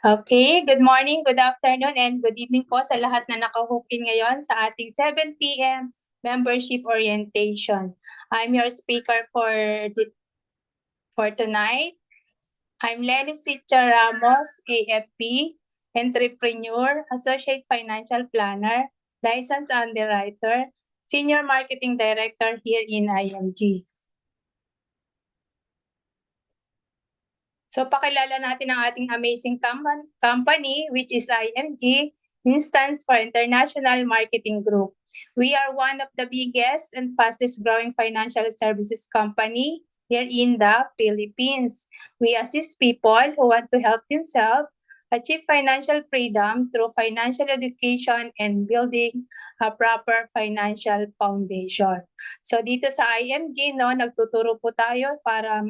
Okay, good morning, good afternoon, and good evening po sa lahat na nakahook-in ngayon sa ating 7 p.m. membership orientation. I'm your speaker for tonight. I'm Lenny Sitcha Ramos, AFP, entrepreneur, associate financial planner, licensed underwriter, senior marketing director here in IMG. So pakilala natin ang ating amazing company which is IMG, stands for International Marketing Group. We are one of the biggest and fastest growing financial services company here in the Philippines. We assist people who want to help themselves achieve financial freedom through financial education and building a proper financial foundation. So dito sa IMG, nagtuturo po tayo para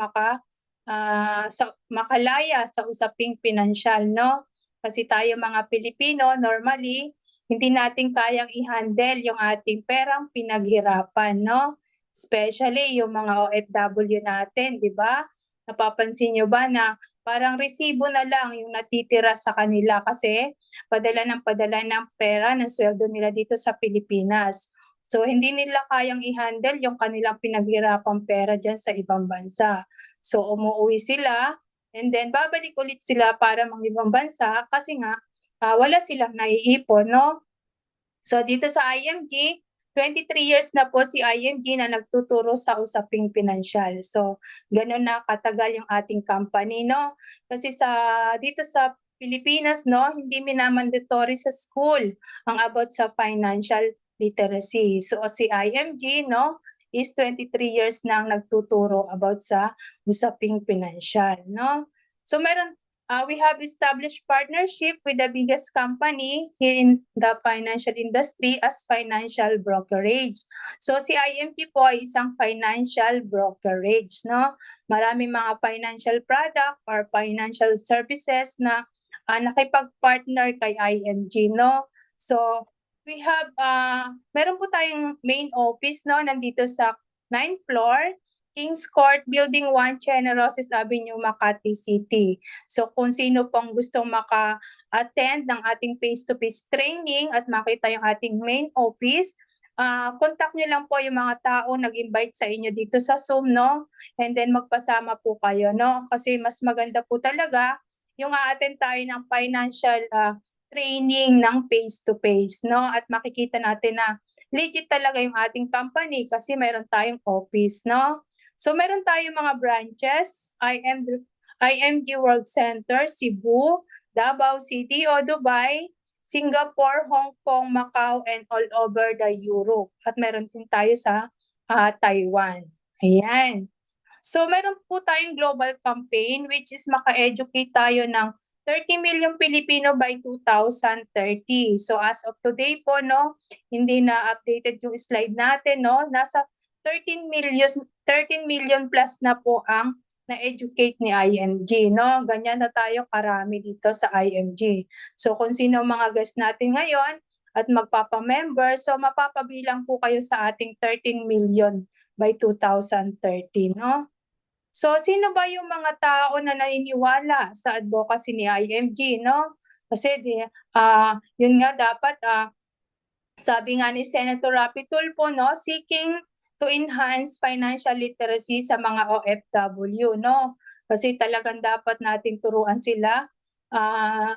makalaya sa usaping pinansyal, no? Kasi tayo mga Pilipino, normally, hindi natin kayang i-handle yung ating perang pinaghirapan, no? Especially yung mga OFW natin, di ba? Napapansin nyo ba na parang resibo na lang yung natitira sa kanila kasi padala ng pera ng sweldo nila dito sa Pilipinas. So, hindi nila kayang i-handle yung kanilang pinaghirapang pera dyan sa ibang bansa. So umuwi sila and then babalik ulit sila para ibang bansa kasi nga wala silang naiipon, no? So dito sa IMG, 23 years na po si IMG na nagtuturo sa usaping pinansyal. So gano'n na katagal yung ating company, no? Kasi dito sa Pilipinas, no, hindi minamandatory sa school ang about sa financial literacy. So si IMG, no, is 23 years nang nagtuturo about sa usaping pinansyal, no? So we have established partnership with the biggest company here in the financial industry as financial brokerage. So si IMG po ay isang financial brokerage, no? Maraming mga financial product or financial services na nakipag-partner kay IMG, no? So we have, meron po tayong main office, no, nandito sa 9th floor, Kings Court, Building 1, Generosis Avenue, Makati City. So kung sino pong gustong maka-attend ng ating face-to-face training at makita yung ating main office, contact nyo lang po yung mga tao nag-invite sa inyo dito sa Zoom, no? And then magpasama po kayo, no? Kasi mas maganda po talaga yung a-attend tayo ng financial training ng face-to-face, no? At makikita natin na legit talaga yung ating company kasi meron tayong office, no? So meron tayong mga branches, IMG World Center, Cebu, Davao City o Dubai, Singapore, Hong Kong, Macau, and all over the Europe. At meron din tayo sa Taiwan. Ayan. So meron po tayong global campaign which is maka-educate tayo ng 30 million Pilipino by 2030. So as of today po, no, hindi na updated yung slide natin, no, nasa 13 million plus na po ang na-educate ni IMG, no? Ganyan na tayo karami dito sa IMG. So kung sino mga guest natin ngayon at magpapa-member, so mapapabilang po kayo sa ating 13 million by 2030, no? So sino ba yung mga tao na naniniwala sa advocacy ni IMG, no? Kasi yun nga dapat sabi nga ni Senator Rapi Tulfo, no, seeking to enhance financial literacy sa mga OFW, no? Kasi talagang dapat nating turuan sila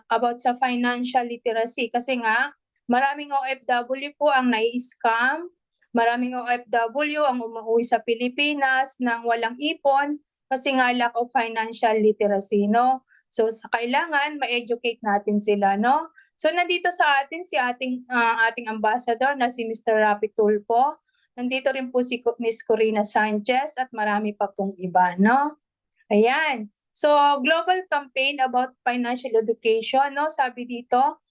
about sa financial literacy kasi nga maraming OFW po ang nai-scam, maraming OFW ang umuwi sa Pilipinas nang walang ipon kasi nga lack of financial literacy, no? So kailangan ma-educate natin sila, no? So nandito sa atin si ating ambassador na si Mr. Rapi Tulfo. Nandito rin po si Ms. Corina Sanchez at marami pa pong iba, no? Ayan. So global campaign about financial education, no? Sabi dito,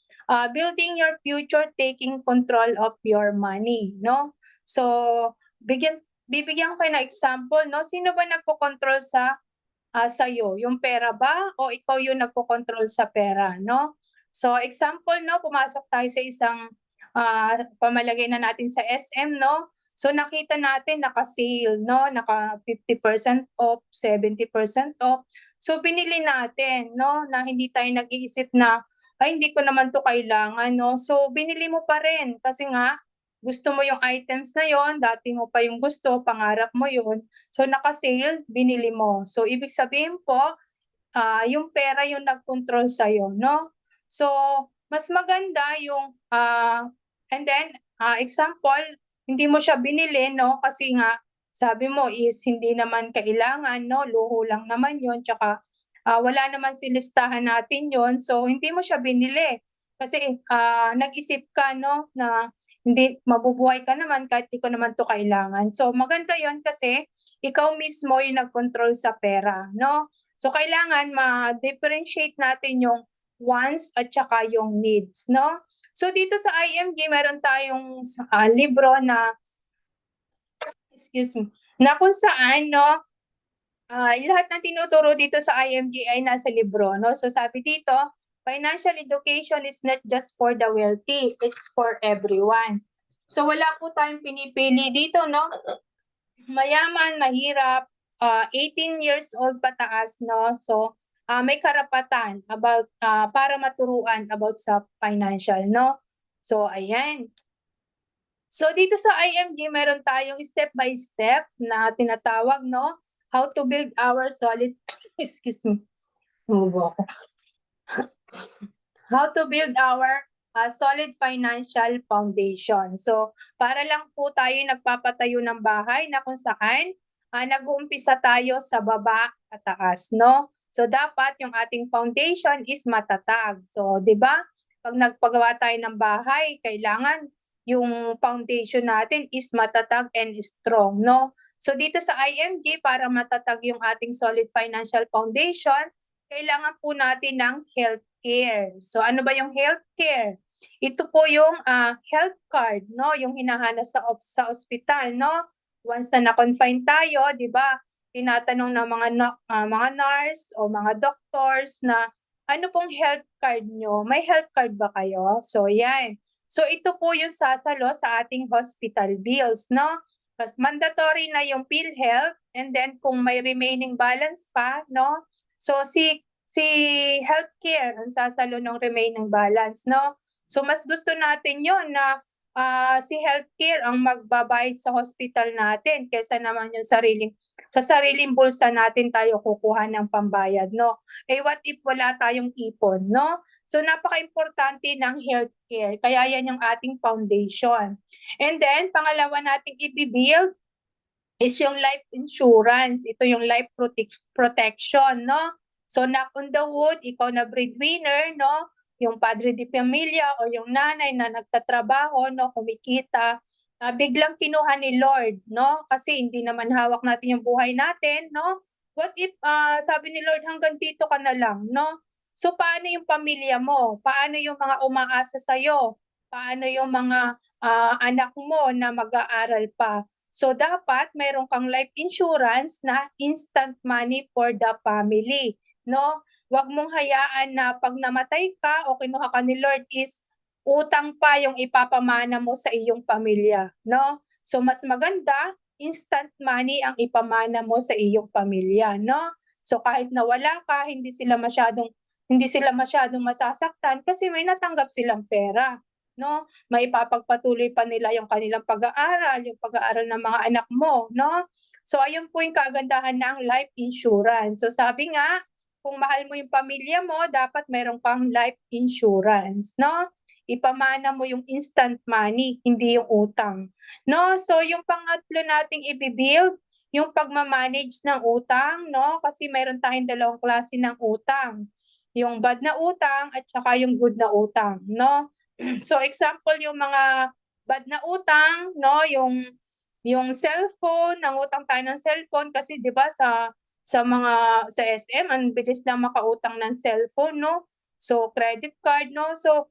building your future, taking control of your money, no? So bibigyan ko kayo ng example, no? Sino ba nagko-control sa'yo? Yung pera ba o ikaw yung nagko-control sa pera, no? So example, no, pumasok tayo sa isang pamalagay na natin sa SM, no? So nakita natin naka-sale, no? Naka 50% off, 70% off. So binili natin, no? Na hindi tayo nag-iisip na, ay hindi ko naman 'to kailangan, no? So binili mo pa rin kasi nga gusto mo yung items na yon, dati mo pa yung gusto, pangarap mo yun. So naka-sale, binili mo. So ibig sabihin po, yung pera yung nag-control sa'yo, no? So mas maganda yung, and then, example, hindi mo siya binili, no? Kasi nga, sabi mo is hindi naman kailangan, no? Luho lang naman yun, tsaka wala naman sa listahan natin yun, so hindi mo siya binili. Kasi nag-isip ka, no? Na hindi, mabubuhay ka naman kahit di ko naman to kailangan. So maganda yun kasi ikaw mismo yung nag-control sa pera, no? So kailangan ma-differentiate natin yung wants at saka yung needs, no? So dito sa IMG meron tayong libro na, excuse me, na kung saan, no, lahat ng tinuturo dito sa IMG ay nasa libro, no? So sabi dito, financial education is not just for the wealthy, it's for everyone. So wala po tayong pinipili dito, no? Mayaman, mahirap, 18 years old pataas, no? So may karapatan about para maturuan about sa financial, no? So ayan. So dito sa IMG meron tayong step by step na tinatawag, no? How to build our solid excuse me. Umubo ako. How to build our solid financial foundation. So para lang po tayo nagpapatayo ng bahay na kung saan nag-uumpisa tayo sa baba at taas, no? So dapat yung ating foundation is matatag. So 'di ba? Pag nagpagawa tayo ng bahay, kailangan yung foundation natin is matatag and strong, no? So dito sa IMG, para matatag yung ating solid financial foundation, kailangan po natin ng healthcare. So ano ba yung healthcare? Ito po yung health card, no? Yung hinahanap sa ospital, no? Once na na-confine tayo, 'di ba? Tinatanong ng mga nurse o mga doctors na ano pong health card nyo? May health card ba kayo? So yan. So ito po yung sasalo sa ating hospital bills, no? Mandatory na yung PhilHealth, and then kung may remaining balance pa, no? So si healthcare ang sasalo ng remaining balance, no? So mas gusto natin 'yon na si healthcare ang magbabayad sa hospital natin kaysa naman yung sa sariling bulsa natin tayo kukuha ng pambayad, no? Eh what if wala tayong ipon, no? So napaka-importante ng healthcare. Kaya yan yung ating foundation. And then pangalawa nating i-build is yung life insurance. Ito yung life protection, no? So knock on the wood, ikaw na breadwinner, no? Yung padre de pamilya o yung nanay na nagtatrabaho, no, kumikita, biglang kinuha ni Lord, no? Kasi hindi naman hawak natin yung buhay natin, no? What if sabi ni Lord hanggang dito ka na lang, no? So paano yung pamilya mo? Paano yung mga umaasa sa iyo? Paano yung mga anak mo na mag-aaral pa? So dapat mayroon kang life insurance na instant money for the family, no? Huwag mong hayaan na pag namatay ka o kinuha ka ni Lord is utang pa yung ipapamana mo sa iyong pamilya, no? So mas maganda, instant money ang ipamana mo sa iyong pamilya, no? So kahit nawala ka, hindi sila masyadong masasaktan kasi may natanggap silang pera, no? Maipapagpatuloy pa nila yung kanilang pag-aaral, yung pag-aaral ng mga anak mo, no? So ayun po yung kagandahan ng life insurance. So sabi nga, kung mahal mo yung pamilya mo, dapat meron kang life insurance, no? Ipamana mo yung instant money, hindi yung utang, no? So yung pangatlo nating i-build, yung pagmamanage ng utang, no? Kasi mayroon tayong dalawang klase ng utang. Yung bad na utang at saka yung good na utang, no? So example yung mga bad na utang, no, yung cellphone, nangutang tayo ng cellphone kasi 'di ba sa SM ang bilis lang makautang ng cellphone, no? So credit card, no? So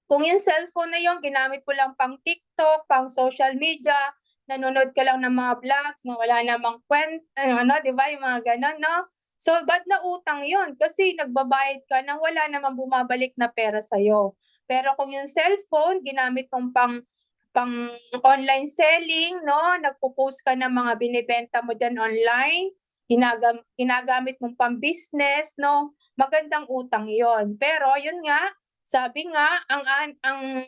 kung yung cellphone na yung ginamit mo lang pang TikTok, pang social media, nanonood ka lang ng mga vlogs na wala namang ano, 'di ba, yung mga ganun, no? So bad na utang yun kasi nagbabayad ka nang wala namang bumabalik na pera sa'yo. Pero kung yung cellphone ginamit mong pang online selling, no? Nagpo-post ka ng mga binibenta mo dyan online, ginagamit mong pang-business, no? Magandang utang yon. Pero yun nga, sabi nga, ang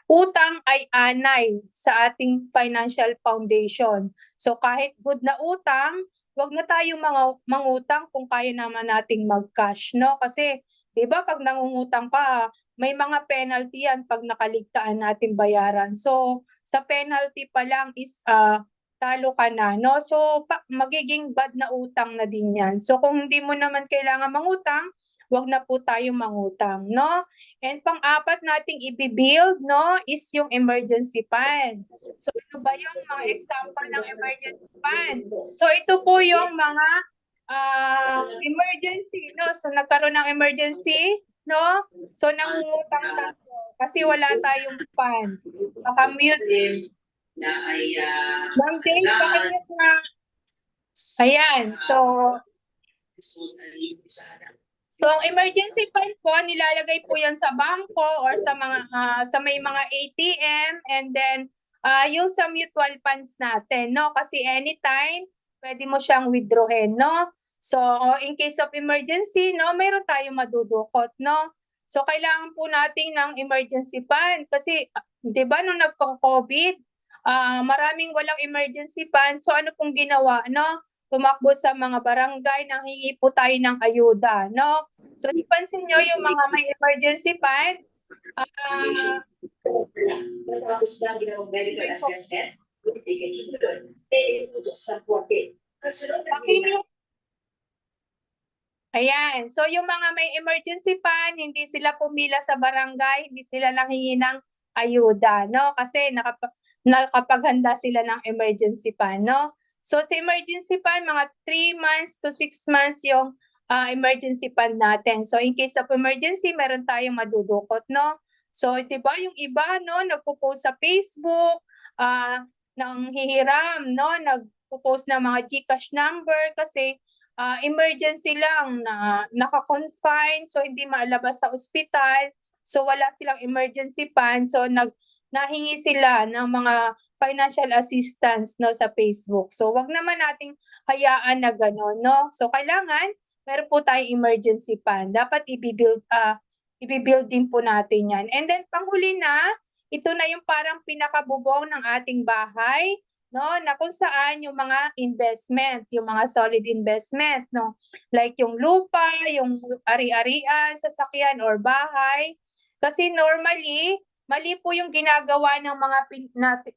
utang ay anay sa ating financial foundation. So kahit good na utang, wag na tayong mangutang kung kaya naman nating mag-cash, no? Kasi 'di ba pag nangungutang ka, may mga penalty yan pag nakaligtaan natin bayaran. So sa penalty pa lang is talo ka na, no? So magiging bad na utang na din yan. So kung hindi mo naman kailangan mangutang, wag na po tayo mangutang, no? And pang-apat nating i-build, no, is yung emergency fund. So ano ba yung mga example ng emergency fund? So ito po yung mga emergency, no? So nagkaroon ng emergency, no? So nangungutang tayo kasi wala tayong funds. Baka mute. Na ay Ma'am Dave, baka mute na. Ayan, so ang emergency fund po, nilalagay po yan sa bangko or sa mga sa may mga ATM, and then yung sa mutual funds natin, no? Kasi anytime pwede mo siyang withdrawin, no? So in case of emergency, no, mayroon tayong madudukot, no? So kailangan po natin ng emergency fund kasi 'di ba nung nagko-COVID, maraming walang emergency fund. So ano pong ginawa, no? Tumakbo sa mga barangay, nanghingi po tayo ng ayuda, no? So, ipansin nyo yung mga may emergency fund, matapos na ginawang medical assessment, bigyan nyo doon, utos ng korte. Kasunod na ayan. So, yung mga may emergency fund, hindi sila pumila sa barangay, hindi sila nanghingi ng ayuda, no? Kasi nakapaghanda sila ng emergency fund, no? So, sa emergency fund, mga 3 months to 6 months yung emergency fund natin. So, in case of emergency, meron tayong madudukot, no? So, di ba yung iba, no, nagpo-post sa Facebook, nang hihiram, no? Nagpo-post ng mga GCash number kasi emergency lang na naka-confine, so hindi maalabas sa ospital, so wala silang emergency fund, so nahingi sila ng mga financial assistance, no, sa Facebook. So wag naman nating hayaan na gano'n, no? So kailangan meron po tayong emergency fund. Dapat i-build din po natin 'yan. And then panghuli na, ito na yung parang pinakabubong ng ating bahay, no, na kung saan yung mga investment, yung mga solid investment, no, like yung lupa, yung ari-arian, sasakyan or bahay. Kasi normally, mali po yung ginagawa ng mga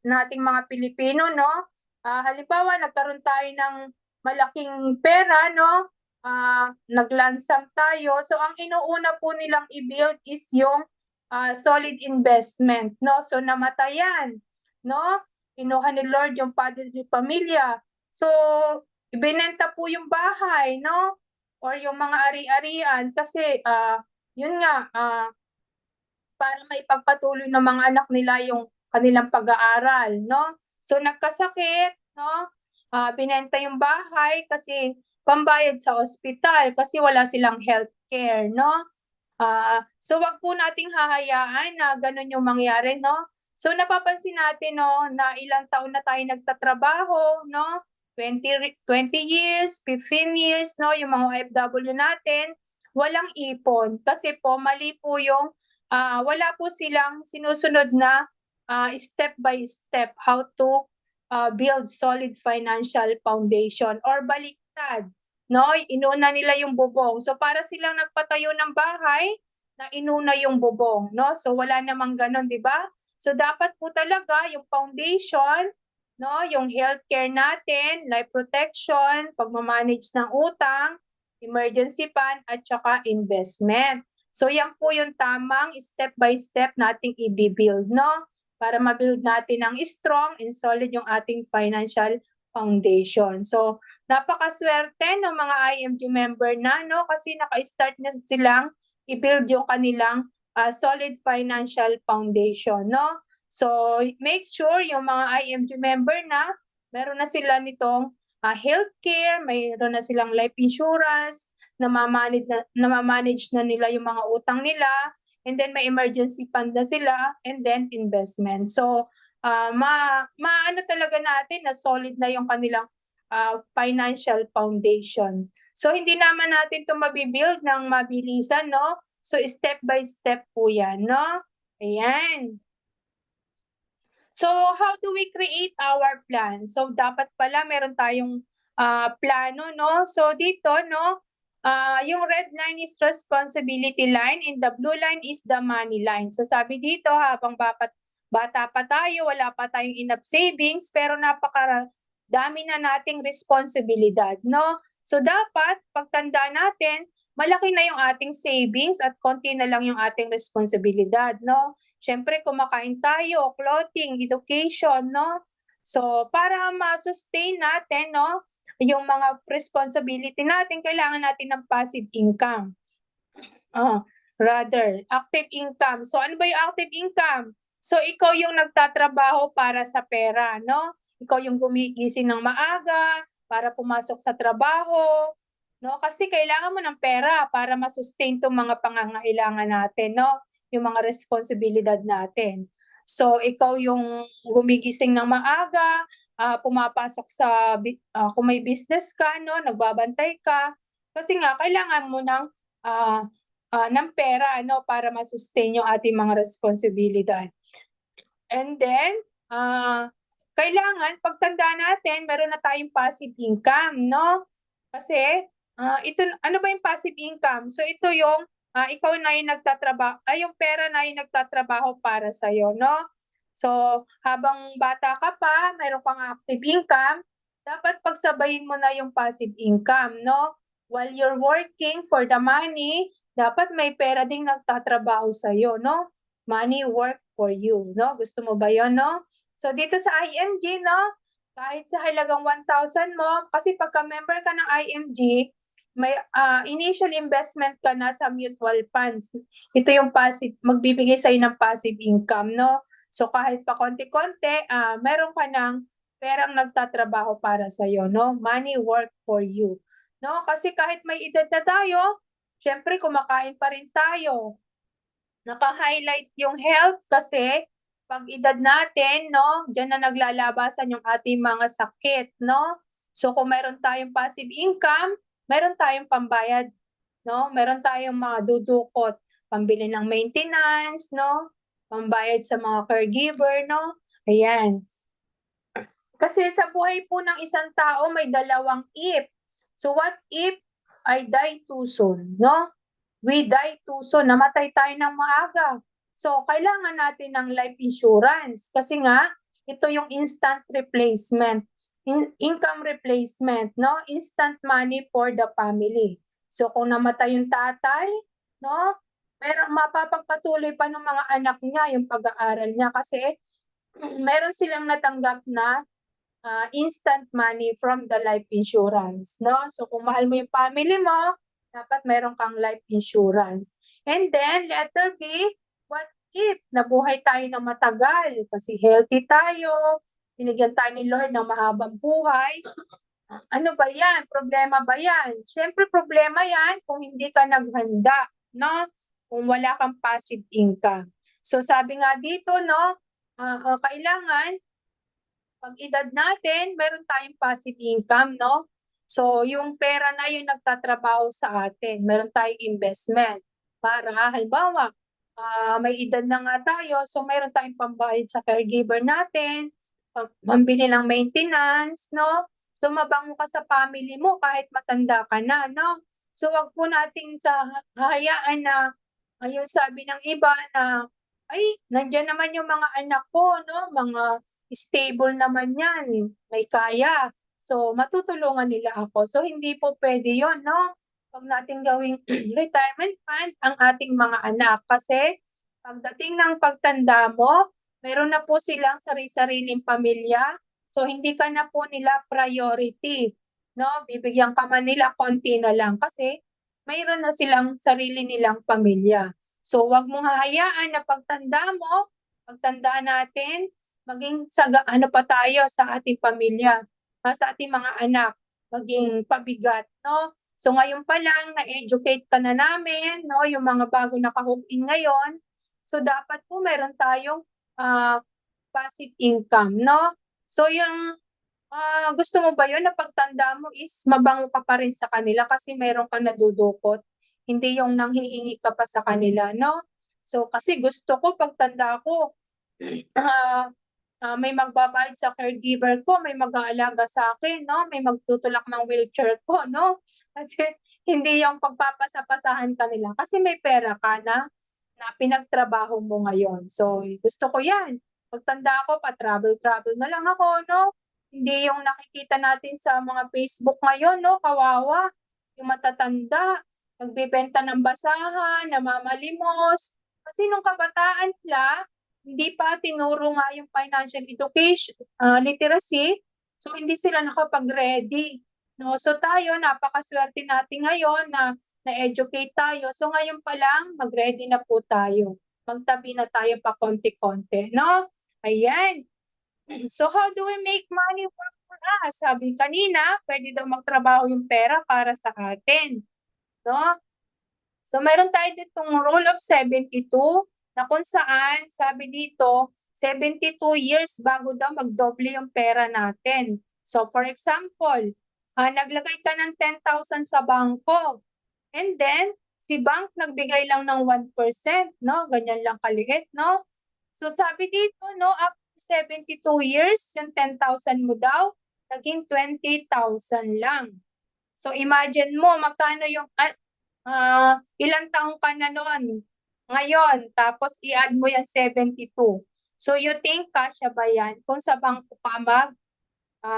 nating mga Pilipino, no? Halimbawa, nagkaroon tayo ng malaking pera, no? Naglansam tayo. So ang inuuna po nilang i-build is yung solid investment, no? So namatayan, no? Kinuha ni Lord yung padre ni pamilya. So, ibinenta po yung bahay, no? Or yung mga ari-arian kasi yun nga, para maipagpatuloy ng mga anak nila yung kanilang pag-aaral, no? So, nagkasakit, no? Binenta yung bahay kasi pambayad sa ospital kasi wala silang health care, no? So wag po nating hahayaan na ganun yung mangyari, no? So napapansin natin, no, na ilang taon na tayo nagtatrabaho, no? 20 years, 15 years, no, yung mga OFW natin, walang ipon kasi po mali po yung wala po silang sinusunod na step by step how to build solid financial foundation or baliktad, no? Inuna nila yung bubong. So para silang nagpatayo ng bahay na inuna yung bubong, no? So wala namang ganon, di ba? So dapat po talaga yung foundation, no, yung healthcare natin, life protection, pagmamanage ng utang, emergency fund, at saka investment. So yan po yung tamang step by step nating i-build, no? Para ma-build natin ang strong and solid yung ating financial foundation. So napakaswerte ng mga IMG member na, no? Kasi naka-start na silang i-build yung kanilang solid financial foundation, no? So, make sure yung mga IMG member na meron na sila nitong healthcare, mayroon na silang life insurance, namamanage na nila yung mga utang nila, and then may emergency fund na sila, and then investment. So, maano talaga natin na solid na yung kanilang financial foundation. So hindi naman natin 'to mabi-build ng mabilisan, no? So step by step po 'yan, no? Ayan. So how do we create our plan? So dapat pala meron tayong plano, no? So dito, no, yung red line is responsibility line and the blue line is the money line. So sabi dito, habang bata pa tayo, wala pa tayong enough savings, pero dami na nating responsibilidad, no? So dapat pagtanda natin, malaki na yung ating savings at konti na lang yung ating responsibilidad, no? Siyempre kumakain tayo, clothing, education, no? So para ma-sustain natin, no, yung mga responsibility natin, kailangan natin ng passive income. Rather, active income. So ano ba yung active income? So ikaw yung nagtatrabaho para sa pera, no? Ikaw yung gumigising ng maaga para pumasok sa trabaho, no? Kasi kailangan mo ng pera para ma-sustain tong mga pangangailangan natin, no? Yung mga responsibilidad natin. So ikaw yung gumigising ng maaga, pumapasok sa kung may business ka, no, nagbabantay ka kasi nga kailangan mo ng pera, no, para ma-sustain yung ating mga responsibilidad. And then, kailangan pagtanda natin meron na tayong passive income, no? Kasi ito, ano ba yung passive income? So ito yung ikaw na yung yung pera na yung nagtatrabaho para sa iyo, no? So habang bata ka pa, meron kang active income, dapat pagsabayin mo na yung passive income, no? While you're working for the money, dapat may pera ding nagtatrabaho sa iyo, no? Money work for you, no? Gusto mo ba 'yon, no? So dito sa IMG, no, kahit sa halagang 1,000 mo, kasi pagka member ka ng IMG, may initial investment ka na sa mutual funds. Ito yung passive, magbibigay sa'yo ng passive income, no? So kahit pa konti-konti, meron ka ng perang nagtatrabaho para sa'yo, no? Money work for you, no? Kasi kahit may edad na tayo, syempre kumakain pa rin tayo. Naka-highlight yung health kasi pag edad natin, no, diyan na naglalabasan yung ating mga sakit, no? So kung meron tayong passive income, meron tayong pambayad, no? Meron tayong mga dudukot, pambili ng maintenance, no? Pambayad sa mga caregiver, no? Ayan. Kasi sa buhay po ng isang tao may dalawang if. So what if I die too soon, no? We die too soon, namatay tayo ng maaga. So, kailangan natin ng life insurance kasi nga, ito yung instant replacement, income replacement, no? Instant money for the family. So, kung namatay yung tatay, no? Pero mapapagpatuloy pa ng mga anak niya yung pag-aaral niya kasi meron silang natanggap na instant money from the life insurance, no? So, kung mahal mo yung family mo, dapat meron kang life insurance. And then, letter B, what if nabuhay tayo ng matagal kasi healthy tayo, binigyan tayo ni Lord ng mahabang buhay, ano ba yan? Problema ba yan? Siyempre, problema yan kung hindi ka naghanda, no? Kung wala kang passive income. So, sabi nga dito, no, kailangan pag edad natin, meron tayong passive income, no? So, yung pera na yung nagtatrabaho sa atin, meron tayong investment. Para, halimbawa, may edad na nga tayo, so meron tayong pambayad sa caregiver natin, pambili ng maintenance, no? So, mabango ka sa family mo kahit matanda ka na, no? So, wag po nating hahayaan na, yung sabi ng iba na, ay, nandiyan naman yung mga anak ko, no? Mga stable naman yan, may kaya. So, matutulungan nila ako. So, hindi po pwede yon, no? Huwag natin gawing retirement fund ang ating mga anak. Kasi, pagdating ng pagtanda mo, meron na po silang sari-sariling pamilya. So, hindi ka na po nila priority, no? Bibigyan ka man nila, konti na lang. Kasi, mayroon na silang sarili nilang pamilya. So, wag mong hahayaan na pagtanda natin, maging ano pa tayo sa ating pamilya, sa ating mga anak, maging pabigat, no? So ngayon pa lang, na-educate ka na namin, no? Yung mga bago naka-hook in ngayon. So dapat po meron tayong passive income, no? So yung gusto mo ba yun na pagtanda mo is mabango ka pa rin sa kanila kasi meron kang nadudukot, hindi yung nanghihingi ka pa sa kanila, no? So kasi gusto ko pagtanda ko, may magbabayad sa caregiver ko, may mag-aalaga sa akin, no? May magtutulak ng wheelchair ko, no? Kasi hindi yung pagpapasa-pasahan kanila kasi may pera ka na pinagtrabaho mo ngayon. So gusto ko yan. Pagtanda ko, pa-travel-travel na lang ako, no? Hindi yung nakikita natin sa mga Facebook ngayon, no? Kawawa. Yung matatanda, nagbebenta ng basahan, namamalimos. Kasi nung kabataan nila, hindi pa tinuro nga yung financial education, literacy. So hindi sila nakapag-ready. No? So tayo, napakaswerte natin ngayon na na-educate tayo. So ngayon pa lang, mag-ready na po tayo. Magtabi na tayo pa konti-konti, no? Ayan. So how do we make money work for us? Sabi kanina, pwede daw magtrabaho yung pera para sa atin, no? So meron tayo ditong rule of 72 na kung saan, sabi dito, 72 years bago daw magdoble yung pera natin. So for example, naglagay ka ng 10,000 sa bangko. And then, si bank nagbigay lang ng 1%, no? Ganyan lang kaliit, no? So sabi dito, no, after 72 years, yung 10,000 mo daw, naging 20,000 lang. So imagine mo, magkano yung, ilang taong ka na nun ngayon, tapos i-add mo yan 72. So you think kasya ba yan kung sa bangko ka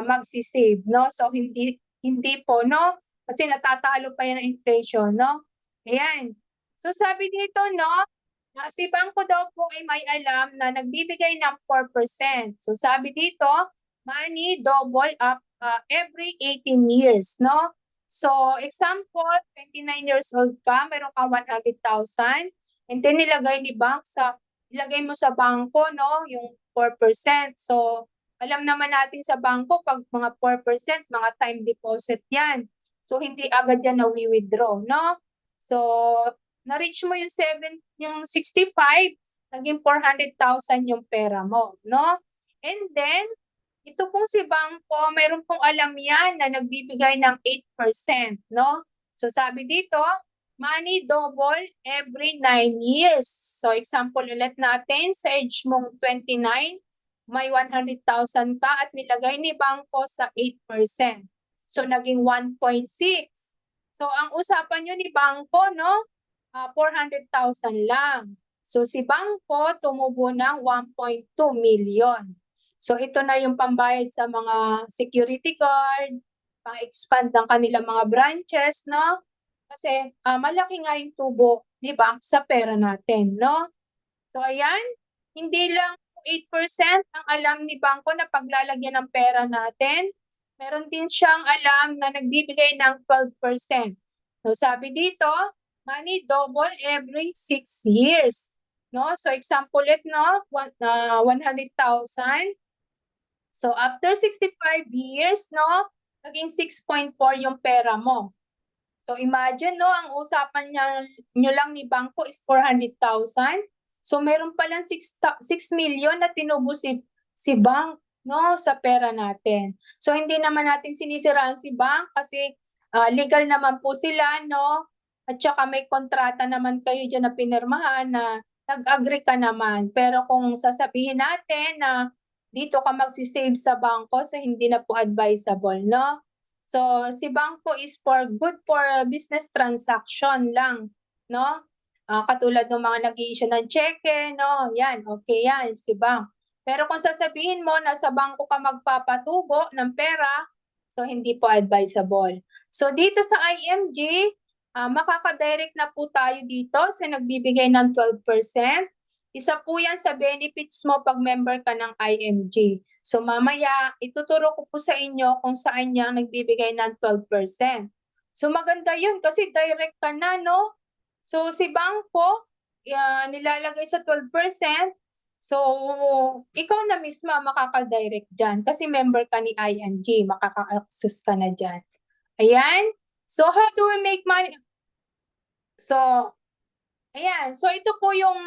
magsisave, no? So hindi po, no? Kasi natatalo pa yan ng inflation, no? Ayan. So sabi dito, no, si bangko daw po ay may alam na nagbibigay ng 4%. So sabi dito, money double up every 18 years, no? So example, 29 years old ka, meron kang 100,000, and then ilagay mo sa bangko, no, yung 4%. So alam naman natin sa bangko, pag mga 4%, mga time deposit yan. So hindi agad yan na-withdraw, no? So na-reach mo yung 65, naging 400,000 yung pera mo, no? And then, ito pong si bangko, meron pong alam yan na nagbibigay ng 8%, no? So sabi dito, money double every 9 years. So example ulit natin, sa age mong 29, may 100,000 ka at nilagay ni bangko sa 8%. So naging 1.6. So ang usapan nyo ni bangko, no? 400,000 lang. So si bangko tumubo ng 1.2 million. So ito na yung pambayad sa mga security guard, pang-expand ng kanilang mga branches, no? Kasi malaki nga yung tubo ni bank sa pera natin, no? So ayan, hindi lang 8% ang alam ni bangko na paglalagyan ng pera natin. Meron din siyang alam na nagbibigay ng 12%. So sabi dito, money double every 6 years. No? So example ulit, no? 100,000. So after 65 years, no, naging 6.4 yung pera mo. So imagine, no, ang usapan nyo lang ni bangko is 400,000. So meron palang 6 million na tinubo si bank, no, sa pera natin. So hindi naman natin sinisiraan si bank kasi legal naman po sila, no? At saka may kontrata naman kayo dyan na pinirmahan na nag-agree ka naman. Pero kung sasabihin natin na dito ka magsisave sa bangko, so hindi na po advisable, no? So si bangko is good for business transaction lang, no? Katulad ng mga nag-i-issue ng cheque, no? Yan, okay yan, si bank. Pero kung sasabihin mo na sa bangko ka magpapatubo ng pera, so hindi po advisable. So dito sa IMG, makakadirect na po tayo dito sa nagbibigay ng 12%. Isa po yan sa benefits mo pag member ka ng IMG. So mamaya, ituturo ko po sa inyo kung saan niya nagbibigay ng 12%. So maganda yun kasi direct ka na, no? So si bangko, nilalagay sa 12%. So ikaw na mismo makaka-direct dyan kasi member ka ni IMG, makaka-access ka na dyan. Ayan. So how do we make money? So Ayan, so ito po yung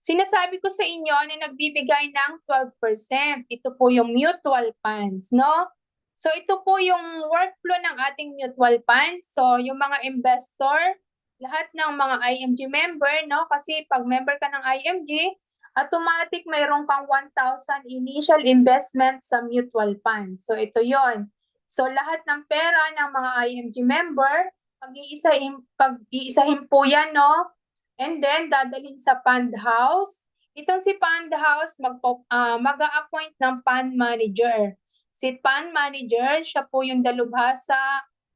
sinasabi ko sa inyo na nagbibigay ng 12%. Ito po yung mutual funds, no? So ito po yung workflow ng ating mutual funds. So yung mga investor, lahat ng mga IMG member, no? Kasi pag member ka ng IMG, automatic mayroon kang 1,000 initial investment sa mutual funds. So ito yon. So lahat ng pera ng mga IMG member, pag-iisahin po yan, no? And then, dadalhin sa fund house. Itong si fund house, mag-a-appoint ng fund manager. Si fund manager, siya po yung dalubhasa,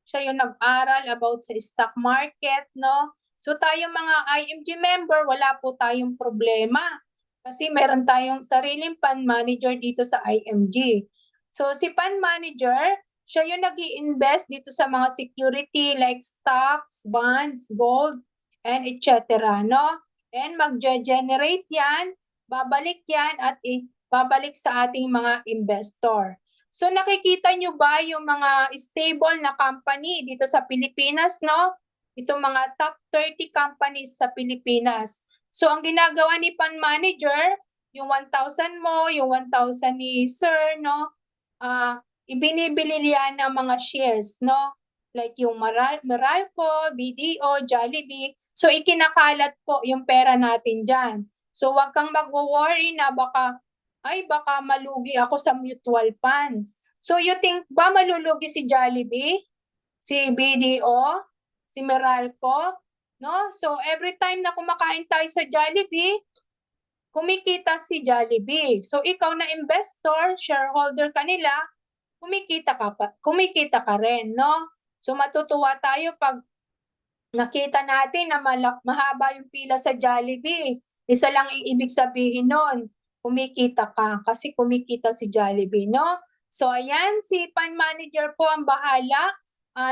siya yung nag-aral about sa stock market, no? So tayo mga IMG member, wala po tayong problema. Kasi meron tayong sariling fund manager dito sa IMG. So si fund manager, siya yung nag-i-invest dito sa mga security like stocks, bonds, gold, and etc. No? And mag-generate yan, babalik yan at babalik sa ating mga investor. So nakikita nyo ba yung mga stable na company dito sa Pilipinas, no? Itong mga top 30 companies sa Pilipinas. So ang ginagawa ni fund manager, yung 1,000 mo, yung 1,000 ni sir, no? Ibinibili niya ng mga shares, no? Like yung Meralco, BDO, Jollibee. So ikinakalat po yung pera natin dyan. So wag kang mag-worry na baka malugi ako sa mutual funds. So you think ba malulugi si Jollibee, si BDO, si Meralco? No? So every time na kumakain tayo sa Jollibee, kumikita si Jollibee. So ikaw na investor, shareholder ka nila, kumikita ka rin, no? So matutuwa tayo pag nakita natin na mahaba yung pila sa Jollibee. Isa lang ang ibig sabihin nun, kumikita ka kasi kumikita si Jollibee, no? So ayan, si fund manager po ang bahala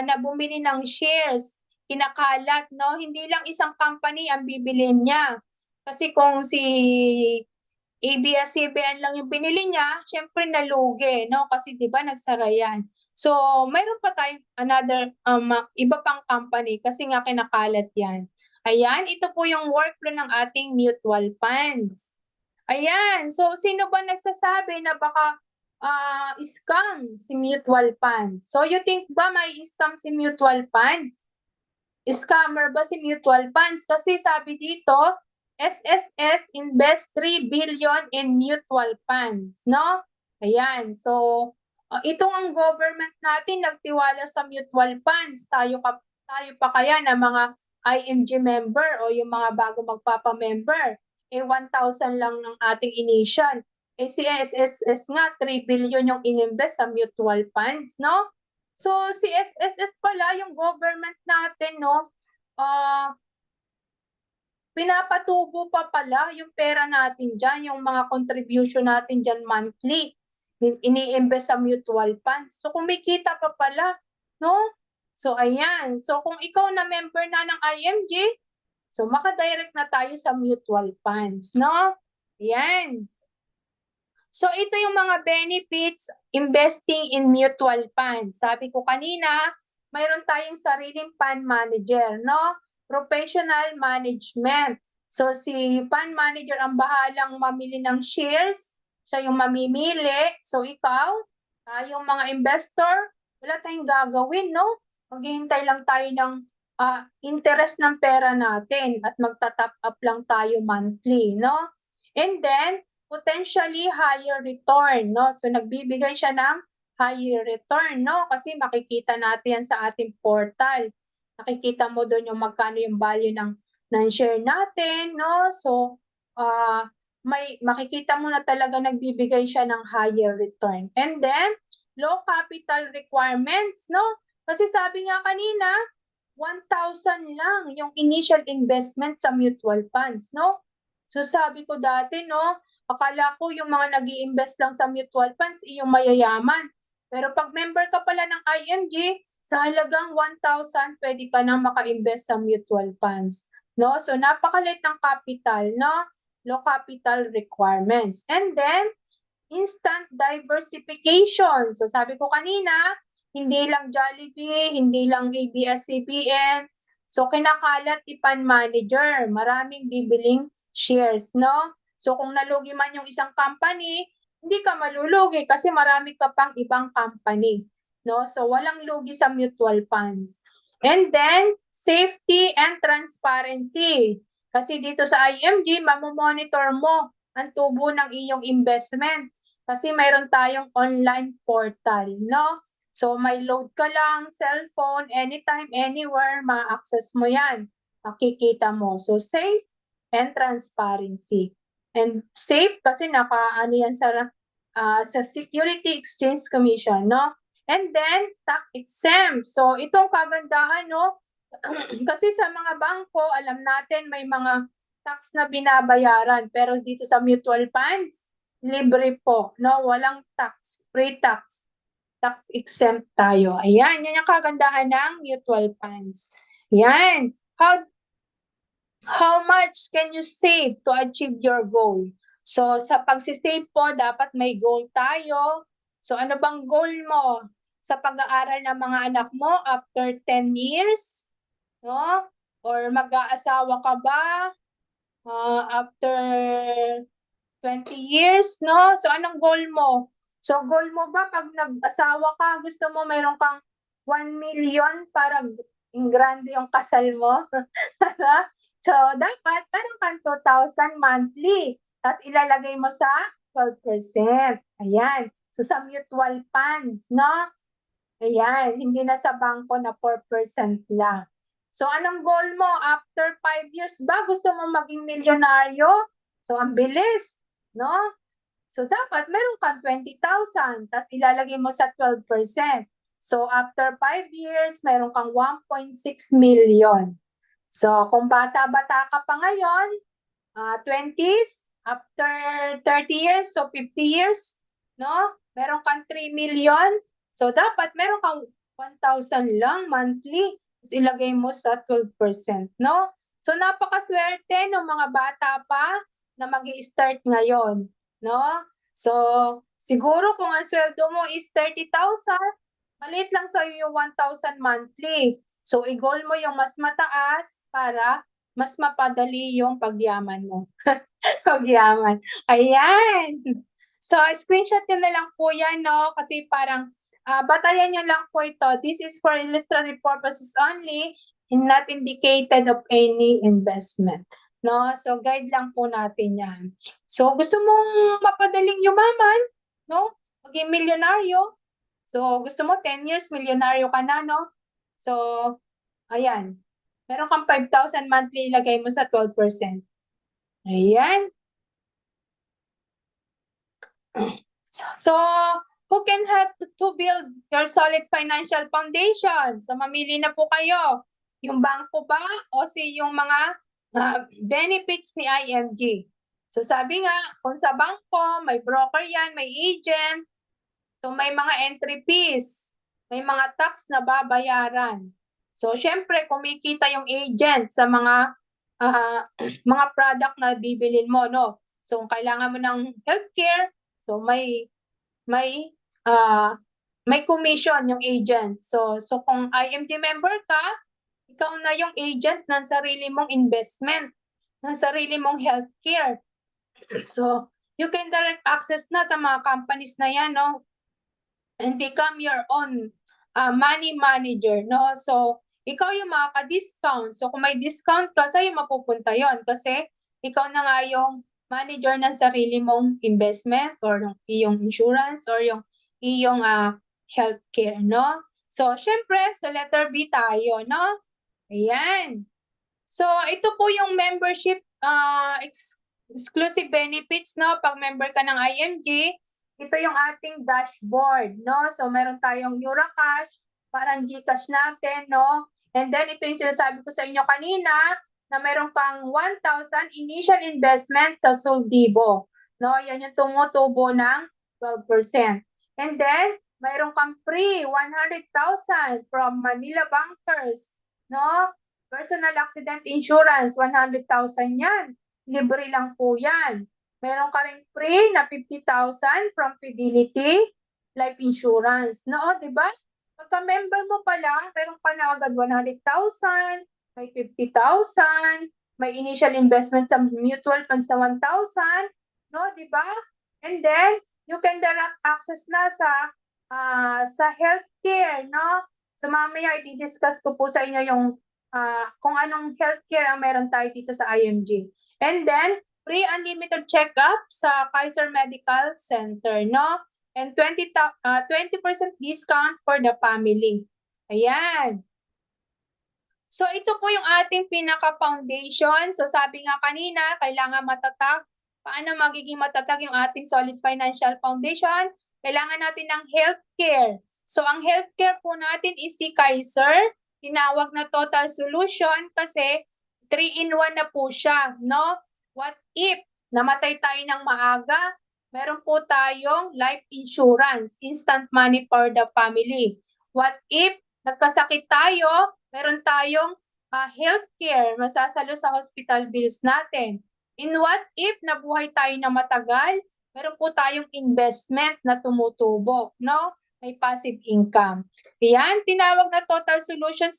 na bumili ng shares, kinakalat, no? Hindi lang isang company ang bibilin niya. Kasi kung si ABS-CBN lang yung binili niya, syempre nalugi, no? Kasi 'di ba nagsara yan. So, mayroon pa tayong iba pang company kasi nga kinakalat yan. Ayan, ito po yung workflow ng ating mutual funds. Ayan, so sino ba nagsasabi na baka scam si mutual funds? So, you think ba may scam si mutual funds? Scammer ba si mutual funds? Kasi sabi dito, SSS invest 3 billion in mutual funds, no? Ayan, so itong ang government natin nagtiwala sa mutual funds. Tayo pa kaya na mga IMG member o yung mga bago magpapa-member, 1,000 lang ng ating initial. Si SSS nga, 3 billion yung ininvest sa mutual funds, no? So si SSS pala, yung government natin, no? Pinapatubo pa pala yung pera natin dyan, yung mga contribution natin dyan monthly. Ini-invest sa mutual funds. So kumikita pa pala, no? So ayan. So kung ikaw na member na ng IMG, so makadirect na tayo sa mutual funds, no? Ayan. So ito yung mga benefits investing in mutual funds. Sabi ko kanina, mayroon tayong sariling fund manager, no? Professional management. So si fund manager ang bahalang mamili ng shares, siya yung mamimili. So ikaw, tayong mga investor, wala tayong gagawin, no? Maghihintay lang tayo ng interest ng pera natin at magta-top up lang tayo monthly, no? And then, potentially higher return, no? So nagbibigay siya ng higher return, no? Kasi makikita natin yan sa ating portal. Nakikita mo doon yung magkano yung value ng share natin, no? So makikita mo na talaga nagbibigay siya ng higher return. And then low capital requirements, no? Kasi sabi nga kanina, 1,000 lang yung initial investment sa mutual funds, no? So sabi ko dati, no, akala ko yung mga nag-i-invest lang sa mutual funds, yung mayayaman. Pero pag member ka pala ng IMG, sa halagang 1,000, pwede ka na maka-invest sa mutual funds. No? So napakalit ng capital, no? Low capital requirements. And then, instant diversification. So sabi ko kanina, hindi lang Jollibee, hindi lang ABS-CBN, So, kinakalat ni fund manager. Maraming bibiling shares, no? So, kung nalugi man yung isang company, hindi ka malulugi kasi marami ka pang ibang company, no? So, walang lugi sa mutual funds. And then, safety and transparency. Kasi dito sa IMG, mamomonitor mo ang tubo ng iyong investment. Kasi mayroon tayong online portal, no? So, may load ka lang, cellphone, anytime, anywhere, ma-access mo yan. Makikita mo. So, safe and transparency. And safe kasi naka-ano yan sa Security Exchange Commission, no? And then, tax exempt. So, itong kagandahan, no? Kasi sa mga bangko, alam natin may mga tax na binabayaran. Pero dito sa mutual funds, libre po, no? Walang tax, free tax. Tax exempt tayo. Ayan, yan yung kagandahan ng mutual funds. Yan. How much can you save to achieve your goal? So, sa pagsisave po, dapat may goal tayo. So, ano bang goal mo? Sa pag-aaral ng mga anak mo after 10 years? No? Or mag-aasawa ka ba after 20 years? No? So, anong goal mo? So, goal mo ba pag nag-asawa ka, gusto mo mayroon kang 1 million para grande yung kasal mo? So, dapat meron kang 2,000 monthly. Tapos ilalagay mo sa 12%. Ayan. So, sa mutual funds, no? Ayan. Hindi na sa bangko na 4% lang. So, anong goal mo? After 5 years ba, gusto mo maging milyonaryo? So, ang bilis, no? So, dapat meron kang 20,000, tapos ilalagay mo sa 12%. So, after 5 years, meron kang 1.6 million. So, kung bata-bata ka pa ngayon, 20s, after 30 years, so 50 years, no? Meron kang 3 million. So, dapat meron kang 1,000 lang monthly. Tapos ilagay mo sa 12%, no? So, napakaswerte ng mga bata pa na mag-i-start ngayon, no? So, siguro kung ang sweldo mo is 30,000, maliit lang sa'yo yung 1,000 monthly. So, i-goal mo yung mas mataas para mas mapadali yung pagyaman mo. Pagyaman. Ayan. So, screenshot nyo na lang po yan, no? Kasi parang, batayan nyo lang po ito. This is for illustrative purposes only and not indicated of any investment. No? So, guide lang po natin yan. So, gusto mong mapadaling yumaman, no? Maging milyonaryo. So, gusto mo 10 years, milyonaryo ka na, no? So, ayan. Meron kang 5,000 monthly, ilagay mo sa 12%. Ayan. So, who can help to build your solid financial foundation? So, mamili na po kayo. Yung bangko ba o yung mga benefits ni IMG? So, sabi nga, kung sa bangko, may broker yan, may agent. So, may mga entry fees. May mga tax na babayaran. So, syempre, kumikita yung agent sa mga mga product na bibilin mo, no? So, kung kailangan mo ng healthcare, so may commission yung agent. So kung IMG member ka, ikaw na yung agent ng sarili mong investment, ng sarili mong healthcare. So, you can direct access na sa mga companies na yan, no? And become your own money manager, no? So, ikaw yung makaka-discount. So, kung may discount ka, sa'yo mapupunta yon kasi ikaw na nga yung manager ng sarili mong investment or yung iyong insurance or yung iyong healthcare, no? So, syempre, sa letter B tayo, no? Ayan. So, ito po yung membership exclusive benefits, no? Pag member ka ng IMG, ito yung ating dashboard, no? So, meron tayong Eurocash, parang GCash natin, no? And then, ito yung sinasabi ko sa inyo kanina, na meron kang 1,000 initial investment sa Soldibo, no? Yan yung tumutubo ng 12%. And then, mayroon kang free 100,000 from Manila Bankers, no? Personal accident insurance, 100,000 yan. Libre lang po yan. Meron ka rin free na 50,000 from Fidelity Life Insurance. No, di ba? Pagka member mo pa lang, meron ka na agad 100,000, may 50,000, may initial investment sa mutual funds na 1,000, no, di ba? And then, you can direct access na sa healthcare, no? So mamaya i-discuss ko po sa inyo yung kung anong healthcare ang meron tayo dito sa IMG. And then, free unlimited checkup sa Kaiser Medical Center, no? And 20% discount for the family. Ayan. So ito po yung ating pinaka-foundation. So sabi nga kanina, kailangan matatag. Paano magiging matatag yung ating solid financial foundation? Kailangan natin ng healthcare. So ang healthcare po natin is si Kaiser. Tinawag na total solution kasi 3-in-1 na po siya, no? What if namatay tayo ng maaga? Meron po tayong life insurance, instant money for the family. What if nagkasakit tayo? Meron tayong healthcare, masasalo sa hospital bills natin. In what if nabuhay tayo na matagal? Meron po tayong investment na tumutubo, no? May passive income. Yan, tinawag na total solution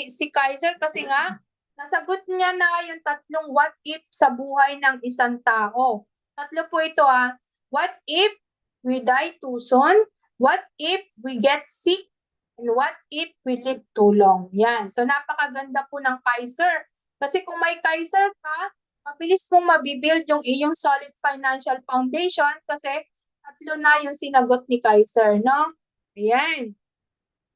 si Kaiser kasi nga nasagot niya na yung tatlong what if sa buhay ng isang tao. Tatlo po ito What if we die too soon? What if we get sick? And what if we live too long? Yan. So napakaganda po ng Kaiser. Kasi kung may Kaiser ka, mabilis mong mabibuild yung iyong solid financial foundation kasi tatlo na yung sinagot ni Kaiser, no? Ayan.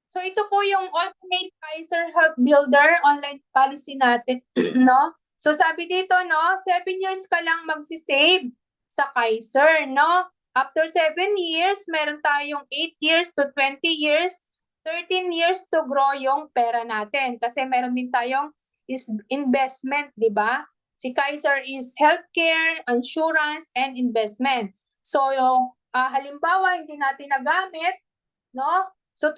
So ito po yung Ultimate Kaiser Health Builder online policy natin, no? So sabi dito, no, 7 years ka lang magsisave sa Kaiser, no? After 7 years, meron tayong 8 years to 20 years, 13 years to grow yung pera natin. Kasi meron din tayong investment, di ba? Si Kaiser is healthcare, insurance, and investment. So yung halimbawa, hindi natin nagamit, no? So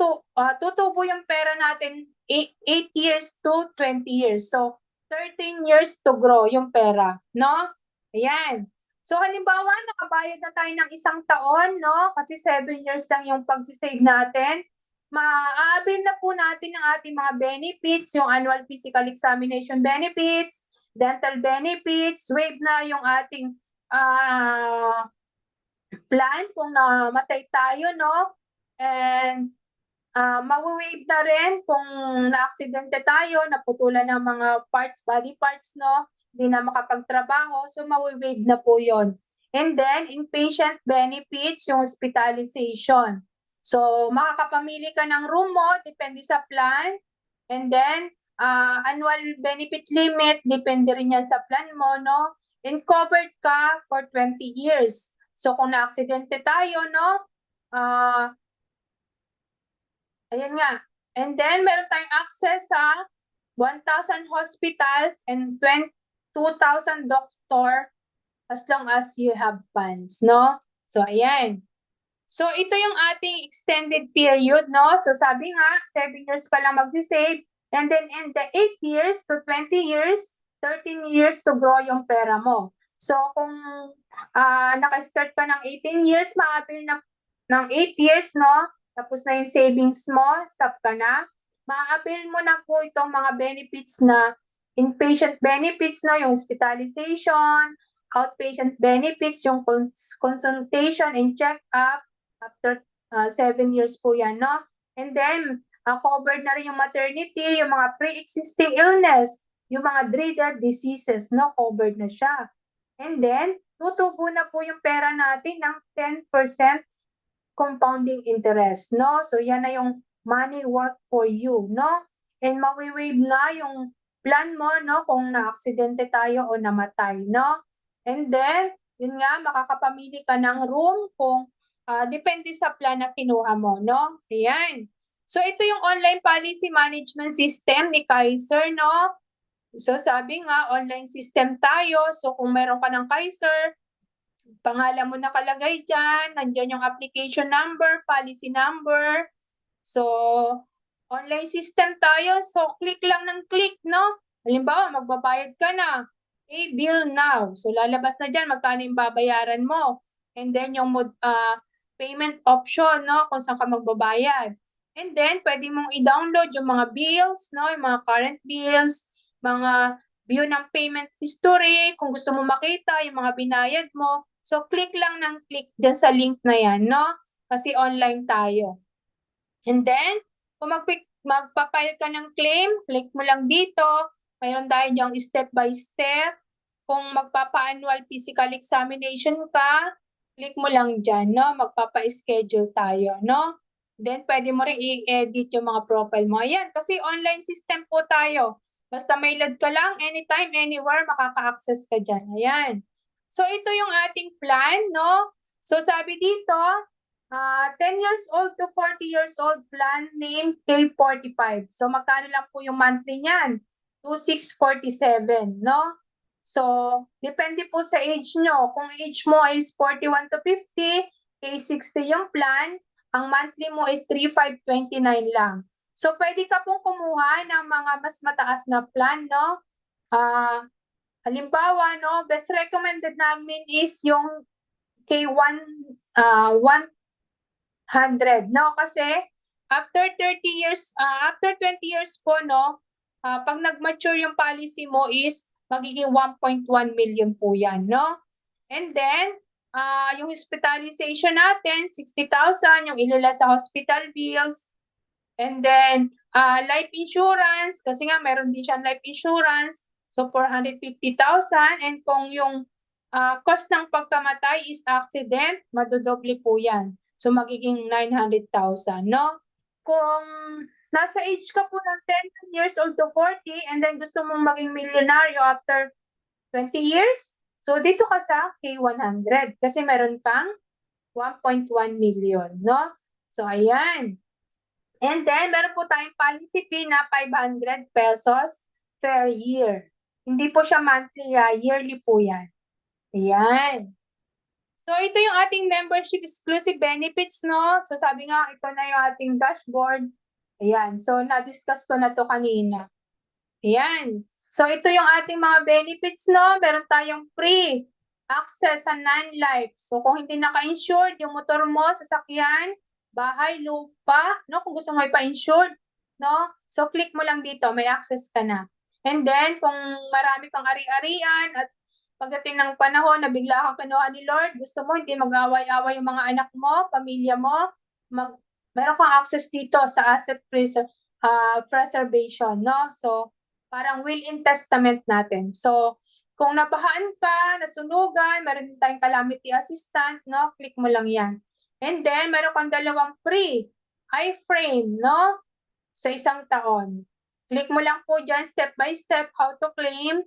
tutubo yung pera natin 8 years to 20 years. So 13 years to grow yung pera, no? Ayan. So halimbawa, nakabayad na tayo ng 1 taon, no? Kasi 7 years lang yung pagsisave natin. Maaabil na po natin ang ating mga benefits, yung annual physical examination benefits, dental benefits, waive na yung ating plan kung namatay tayo, no? And mawi-waive na rin kung na-aksidente tayo, naputulan ng mga parts, body parts, no? Hindi na makapagtrabaho, so mawi-waive na po yon. And then, inpatient benefits, yung hospitalization. So, makakapamili ka ng room mo, depende sa plan. And then, annual benefit limit, depende rin yan sa plan mo, no? And covered ka for 20 years. So, kung na-aksidente tayo, no? Ayan nga. And then, meron tayong access sa 1,000 hospitals and 2,000 doctor as long as you have funds, no? So, ayan. So, ito yung ating extended period, no? So, sabi nga, 7 years ka lang magsisave. And then, in the 8 years to 20 years, 13 years to grow yung pera mo. So, kung naka-start ka ng 18 years, ma-appeal na ng 8 years, no? Tapos na yung savings mo, stop ka na. Ma-appeal mo na po itong mga benefits na inpatient benefits, no? Yung hospitalization, outpatient benefits, yung consultation and check-up after 7 years po yan, no? And then, covered na rin yung maternity, yung mga pre-existing illness, yung mga dreaded diseases, no? Covered na siya. And then, tutubo na po yung pera natin ng 10% compounding interest, no? So, yan na yung money work for you, no? And mawi-waive na yung plan mo, no? Kung na-aksidente tayo o namatay, no? And then, yun nga, makakapamili ka ng room kung depende sa plan na kinuha mo, no? Ayan. So, ito yung online policy management system ni Kaiser, no? So, sabi nga, online system tayo. So, kung meron ka ng Kaiser, pangalan mo nakalagay dyan, nandyan yung application number, policy number. So, online system tayo. So, click lang ng click, no? Halimbawa, magbabayad ka na. Pay bill now. So, lalabas na dyan magkano yung babayaran mo. And then, yung payment option, no? Kung saan ka magbabayad. And then, pwede mong i-download yung mga bills, no? Yung mga current bills, mga view ng payment history, kung gusto mo makita yung mga binayad mo. So, click lang ng click dyan sa link na yan, no? Kasi online tayo. And then, kung magpa-file ka ng claim, click mo lang dito. Mayroon tayo yung step by step. Kung magpapa-annual physical examination ka, click mo lang dyan, no? Magpapa-schedule tayo, no? Then, pwede mo rin i-edit yung mga profile mo. Ayan, kasi online system po tayo. Basta may load ka lang, anytime, anywhere, makaka-access ka dyan. Ayan. So, ito yung ating plan, no? So, sabi dito, 10 years old to 40 years old plan name K45. So, magkano lang po yung monthly niyan? 2,647, no? So, depende po sa age nyo. Kung age mo is 41 to 50, K60 yung plan, ang monthly mo is 3,529 lang. So, pwede ka pong kumuha ng mga mas mataas na plan, no? Halimbawa, no, best recommended namin is yung K1, 100, no? Kasi after 30 years, after 20 years po, no, pag nag-mature yung policy mo is magiging 1.1 million po yan, no? And then, yung hospitalization natin, 60,000, yung ilala sa hospital bills. And then, life insurance, kasi nga meron din siyang life insurance, so 450,000. And kung yung cost ng pagkamatay is accident, madodoble po yan. So, magiging 900,000, no? Kung nasa age ka po ng 10 years old to 40, and then gusto mong maging milyonaryo after 20 years, so dito ka sa K100 kasi meron kang 1.1 million, no? So, ayan. And then, meron po tayong policy fee na 500 pesos per year. Hindi po siya monthly, yearly po yan. Ayan. So, ito yung ating membership exclusive benefits, no? So, sabi nga, ito na yung ating dashboard. Ayan. So, na-discuss ko na to kanina. Ayan. So, ito yung ating mga benefits, no? Meron tayong free access sa non-life. So, kung hindi naka-insured, yung motor mo, sasakyan, bahay, lupa, no? Kung gusto mo ipa-insured, no? So, click mo lang dito, may access ka na. And then, kung marami kang ari-arian at pagdating ng panahon na bigla kang kinuha ni Lord, gusto mo hindi mag-away-away yung mga anak mo, pamilya mo, meron kang access dito sa asset preservation, no? So, parang will and testament natin. So, kung nabahaan ka, nasunugan, meron din tayong calamity assistant, no? Click mo lang yan. And then, meron kang dalawang free iframe, no? Sa isang taon. Click mo lang po dyan, step by step, how to claim.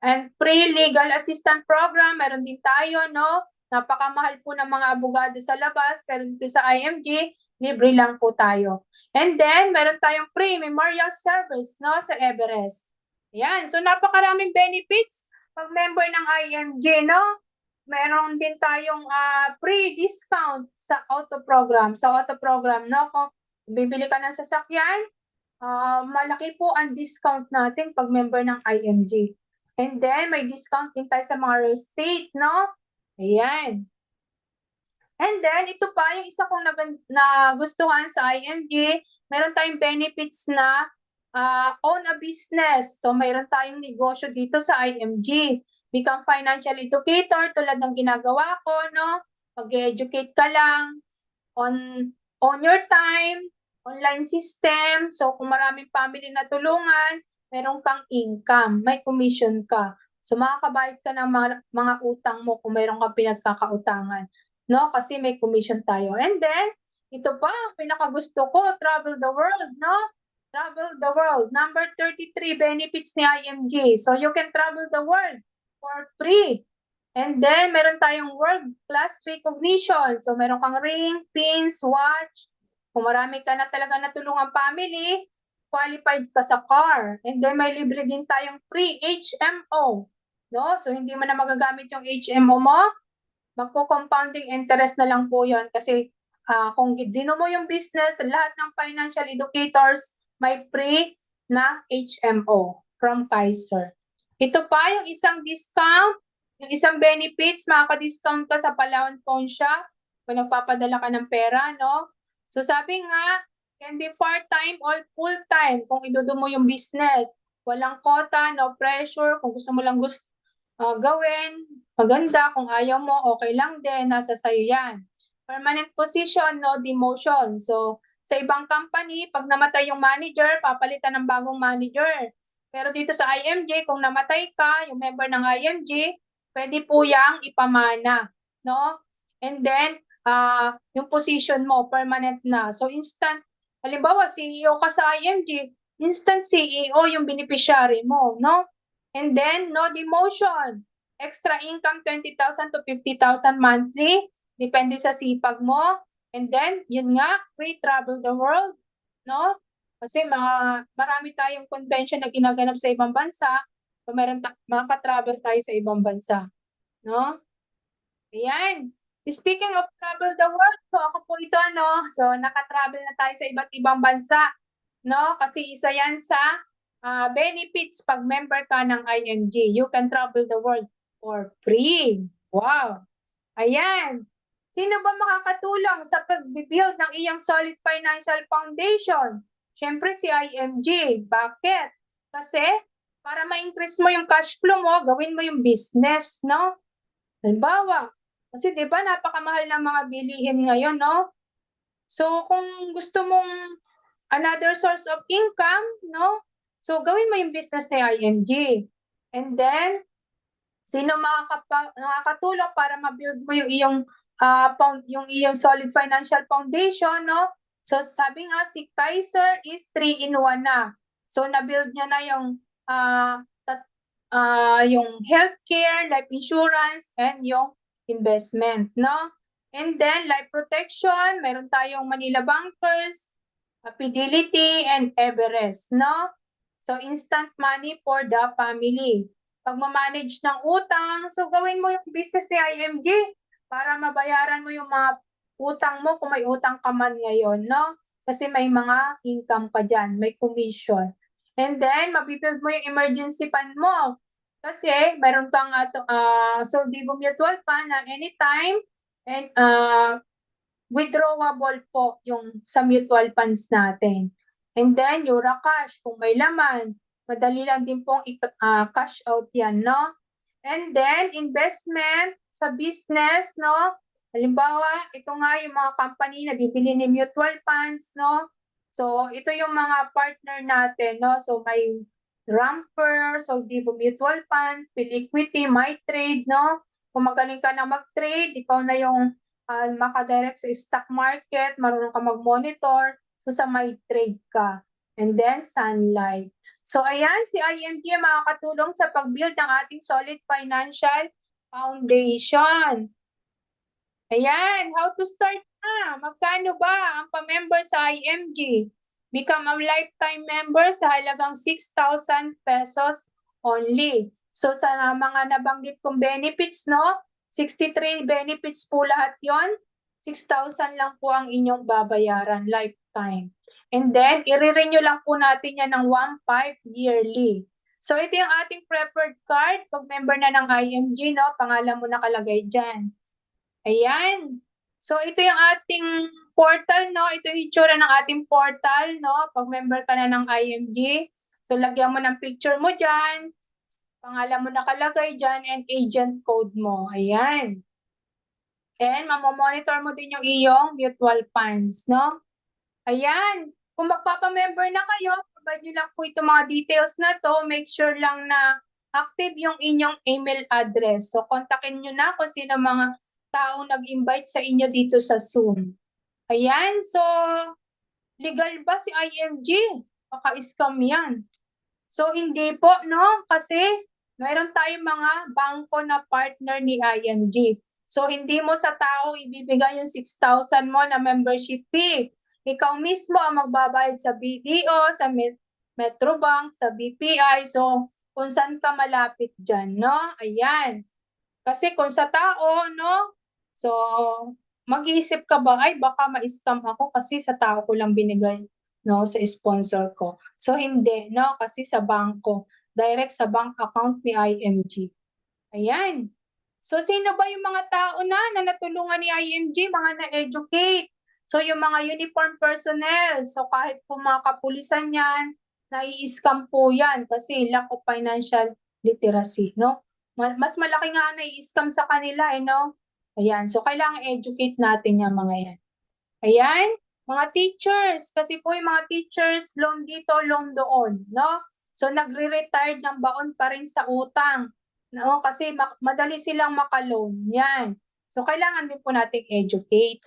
And free legal assistant program, meron din tayo, no? Napakamahal po ng mga abogado sa labas, pero dito sa IMG, libre lang po tayo. And then, meron tayong free memorial service, no? Sa Everest. Yan. So, napakaraming benefits pag member ng IMG, no? Meron din tayong free discount sa auto program. Sa auto program, no? Kung bibili ka ng sasakyan, malaki po ang discount natin pag member ng IMG. And then, may discount din tayo sa mga real estate, no? Ayan. And then, ito pa, yung isa kong nagustuhan sa IMG, meron tayong benefits na own a business. So, mayroon tayong negosyo dito sa IMG. Become financial educator, tulad ng ginagawa ko, no? Mag-educate ka lang on your time, online system. So, kung maraming family na tulungan, meron kang income, may commission ka. So, makakabayad ka ng mga utang mo kung meron kang pinagkakautangan. No? Kasi may commission tayo. And then, ito pa, pinakagusto ko, travel the world, no? Travel the world. Number 33, benefits ni IMG. So, you can travel the world for free. And then, meron tayong world-class recognition. So, meron kang ring, pins, watch. Kung marami ka na talaga natulungan family, qualified ka sa car. And then, may libre din tayong free HMO. No? So, hindi mo na magagamit yung HMO mo. Magko-compounding interest na lang po yon kasi kung dino mo yung business, lahat ng financial educators may free na HMO from Kaiser. Ito pa yung isang discount, yung isang benefits, makaka-discount ka sa Palawan Pawn Shop kung nagpapadala ka ng pera, no? So sabi nga, Can be part-time or full-time kung idudo mo yung business. Walang quota, no pressure. Kung gusto mo lang gawin, maganda. Kung ayaw mo, okay lang din. Nasa sayo yan. Permanent position, no demotion. So, sa ibang company, pag namatay yung manager, papalitan ng bagong manager. Pero dito sa IMG, kung namatay ka, yung member ng IMG, pwede po yang ipamana, no? And then, yung position mo, permanent na. So, instant, halimbawa, CEO ka sa IMG, instant CEO yung beneficiary mo, no? And then, no demotion. Extra income, 20,000 to 50,000 monthly. Depende sa sipag mo. And then, yun nga, free travel the world, no? Kasi marami tayong convention na ginaganap sa ibang bansa. So, makaka-travel tayo sa ibang bansa, no? Ayan. Speaking of travel the world, so ako po ito, no? So, naka-travel na tayo sa iba't ibang bansa, no? Kasi isa yan sa benefits pag member ka ng IMG. You can travel the world for free. Wow! Ayan. Sino ba makakatulong sa pag-build ng iyong solid financial foundation? Siyempre si IMG. Bakit? Kasi para ma-increase mo yung cash flow mo, gawin mo yung business, no? Halimbawa, kasi 'di ba napakamahal ng mga bilihin ngayon, no? So kung gusto mong another source of income, no? So gawin mo yung business ni IMG. And then sino makakatulong para ma-build mo yung iyong solid financial foundation, no? So sabi nga si Kaiser is 3-in-1 na. So na-build niya na yung healthcare, life insurance, and yung investment, no? And then life protection, meron tayong Manila Bankers, Fidelity, and Everest, no? So instant money for the family. Pag ma-manage ng utang, so gawin mo yung business ni IMG para mabayaran mo yung mga utang mo kung may utang ka man ngayon, no? Kasi may mga income ka dyan, may commission. And then, mabibuild mo yung emergency fund mo. Kasi meron kang Soldivo Mutual Fund na anytime and withdrawable po yung sa mutual funds natin. And then, Eurocash, kung may laman, madali lang din pong cash out yan, no? And then, investment sa business, no? Halimbawa, ito nga yung mga company na bibili ni mutual funds, no? So, ito yung mga partner natin, no? So, may Ramper, Soldivo Mutual Fund, Philiquity, MyTrade, no? Kung magaling ka na mag-trade, ikaw na yung makadirect sa stock market, marunong ka mag-monitor, so sa MyTrade ka. And then, Sun Life. So, ayan, si IMG makakatulong sa pag-build ng ating solid financial foundation. Ayan, how to start na? Magkano ba ang pa-member sa IMG? Become a lifetime member sa halagang 6,000 pesos only. So, sa mga nabanggit kong benefits, no? 63 benefits po lahat yon. 6,000 lang po ang inyong babayaran lifetime. And then, i-renew lang po natin yan ng 1.5 yearly. So, ito yung ating preferred card. Pag member na ng IMG, no? Pangalan mo nakalagay dyan. Ayan. So, ito yung ating portal, no? Ito yung itsura ng ating portal, no? Pag member ka na ng IMG. So, lagyan mo ng picture mo dyan. Pangalan mo nakalagay dyan and agent code mo. Ayan. And mamomonitor mo din yung iyong mutual funds, no? Ayan. Kung magpapamember na kayo, provide nyo lang po itong mga details na to. Make sure lang na active yung inyong email address. So, kontakin nyo na kung sino mga taong nag-invite sa inyo dito sa Zoom. Ayan. So, legal ba si IMG? Baka-scam yan. So, hindi po, no? Kasi, mayroon tayong mga bangko na partner ni IMG. So, hindi mo sa tao ibibigay yung 6,000 mo na membership fee. Ikaw mismo ang magbabayad sa BDO, sa Metrobank, sa BPI. So, kung saan ka malapit dyan, no? Ayan. Kasi kung sa tao, no? So, mag-iisip ka ba, ay baka ma-scam ako kasi sa tao ko lang binigay, no? Sa sponsor ko. So, hindi, no? Kasi sa bangko. Direct sa bank account ni IMG. Ayan. So, sino ba yung mga tao na natulungan ni IMG? Mga na-educate. So yung mga uniform personnel, so kahit po mga kapulisan yan, nai-scam po yan kasi lack of financial literacy, no? Mas malaki nga nai-scam sa kanila, no? Ayan, so kailangan educate natin yung mga yan. Ayan, mga teachers, kasi po yung mga teachers, loan dito, loan doon, no? So nagre-retired ng baon pa rin sa utang, no? Kasi madali silang makaloan, yan. So kailangan din po nating educate.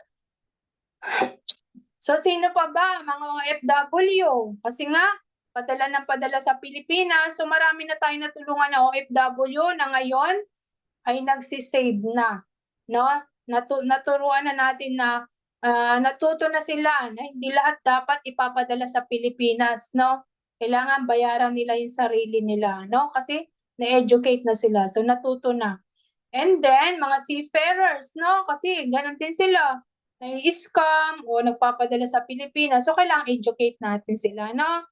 So sino pa ba? Mga OFW. Kasi nga, padala sa Pilipinas. So marami na tayong natulungan na OFW na ngayon ay nagsisave na. No? Naturuan na natin na natuto na sila na hindi lahat dapat ipapadala sa Pilipinas. No? Kailangan bayaran nila yung sarili nila. No? Kasi na-educate na sila. So natuto na. And then, mga seafarers, no? Kasi ganun din sila. Nai-scam o nagpapadala sa Pilipinas. So, kailangan educate natin sila, no?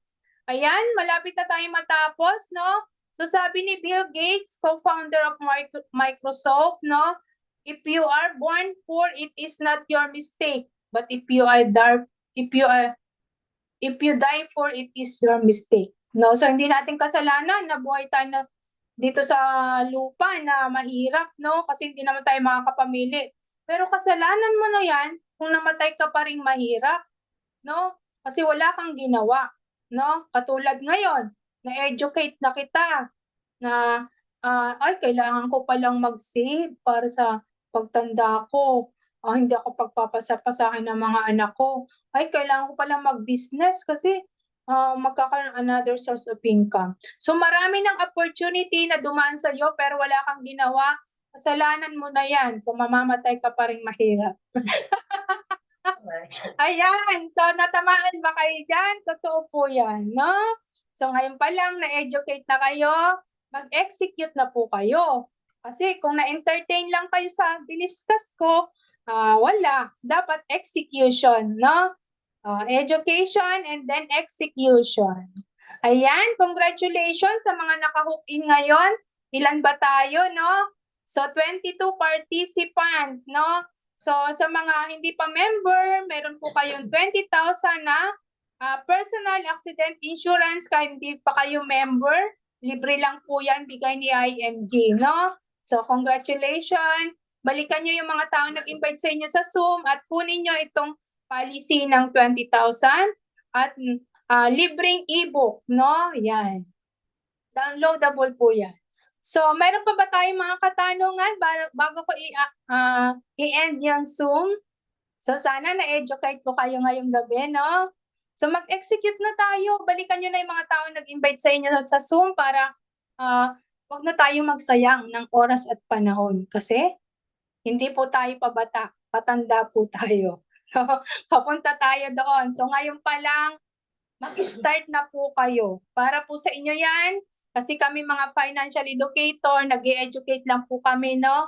Ayan, malapit na tayo matapos, no? So, sabi ni Bill Gates, co-founder of Microsoft, no? If you are born poor, it is not your mistake. But if you die poor, it is your mistake. No? So, hindi natin kasalanan na buhay tayo na dito sa lupa na mahirap, no? Kasi hindi naman tayo makakapamili. Pero kasalanan mo na yan kung namatay ka pa rin mahirap, no? Kasi wala kang ginawa, no? Katulad ngayon, na-educate na kita na ay, kailangan ko palang mag-save para sa pagtanda ko. Hindi ako pagpapasapasahin ng mga anak ko. Ay, kailangan ko palang mag-business kasi magkakaroon another source of income. So marami ng opportunity na dumaan sa iyo pero wala kang ginawa. Kasalanan mo na yan kung mamamatay ka pa rin mahirap. Ayan, so natamaan ba kayo dyan? Totoo po yan, no? So ngayon pa lang na-educate na kayo, mag-execute na po kayo. Kasi kung na-entertain lang kayo sa diniscuss ko, wala. Dapat execution, no? Education and then execution. Ayan, congratulations sa mga naka-hook in ngayon. Ilan ba tayo, no? So, 22 participant, no? So, sa mga hindi pa member, meron po kayong 20,000 na personal accident insurance. Kahit hindi pa kayo member, libre lang po yan, bigay ni IMG, no? So, congratulations. Balikan nyo yung mga tao nag-invite sa inyo sa Zoom at kunin nyo itong policy ng 20,000 at libreng ebook, no? Yan. Downloadable po yan. So, meron pa ba tayong mga katanungan bago ko i-end yung Zoom? So, sana na-educate ko kayo ngayong gabi, no? So, mag-execute na tayo. Balikan nyo na yung mga tao nag-invite sa inyo sa Zoom para wag na tayo magsayang ng oras at panahon. Kasi, hindi po tayo pabata. Patanda po tayo. Papunta tayo doon. So ngayon pa lang, mag-start na po kayo. Para po sa inyo yan, kasi kami mga financial educator, nag-i-educate lang po kami, no?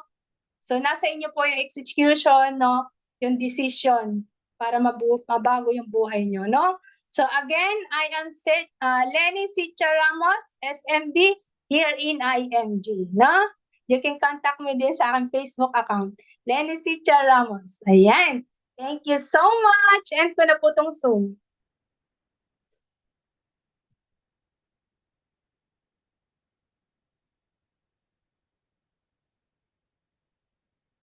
So nasa inyo po yung execution, no? Yung decision para mabago yung buhay nyo, no? So again, I am Lenny Sitcha Ramos, SMD, here in IMG, no? You can contact me din sa aking Facebook account, Lenny Sitcha Ramos. Ayan. Thank you so much. And ko na po tong Zoom.